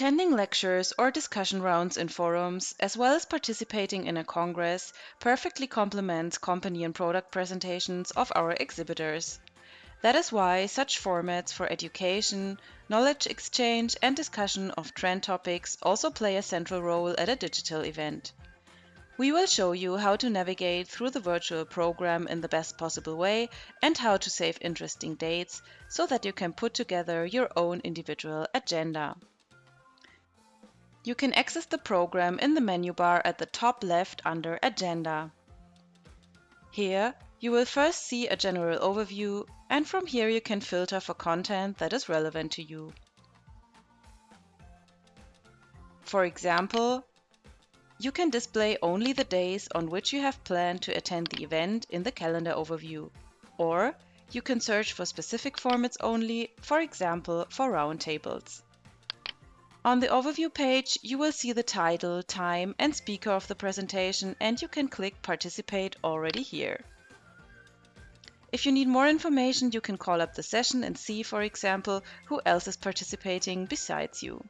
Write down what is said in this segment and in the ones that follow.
Attending lectures or discussion rounds in forums, as well as participating in a congress, perfectly complements company and product presentations of our exhibitors. That is why such formats for education, knowledge exchange, and discussion of trend topics also play a central role at a digital event. We will show you how to navigate through the virtual program in the best possible way and how to save interesting dates so that you can put together your own individual agenda. You can access the program in the menu bar at the top left under Agenda. Here, you will first see a general overview, and from here you can filter for content that is relevant to you. For example, you can display only the days on which you have planned to attend the event in the calendar overview, or you can search for specific formats only, for example, for roundtables. On the overview page, you will see the title, time, and speaker of the presentation, and you can click Participate already here. If you need more information, you can call up the session and see, for example, who else is participating besides you.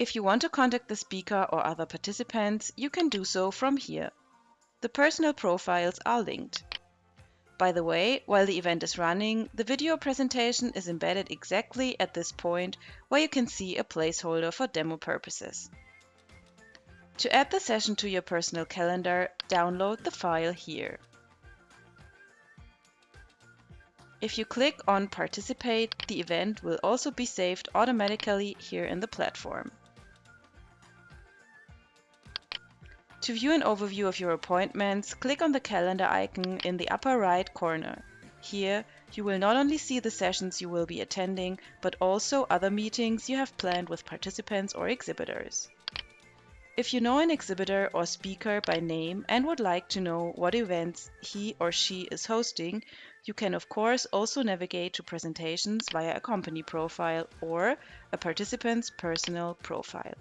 If you want to contact the speaker or other participants, you can do so from here. The personal profiles are linked. By the way, while the event is running, the video presentation is embedded exactly at this point where you can see a placeholder for demo purposes. To add the session to your personal calendar, download the file here. If you click on Participate, the event will also be saved automatically here in the platform. To view an overview of your appointments, click on the calendar icon in the upper right corner. Here, you will not only see the sessions you will be attending, but also other meetings you have planned with participants or exhibitors. If you know an exhibitor or speaker by name and would like to know what events he or she is hosting, you can of course also navigate to presentations via a company profile or a participant's personal profile.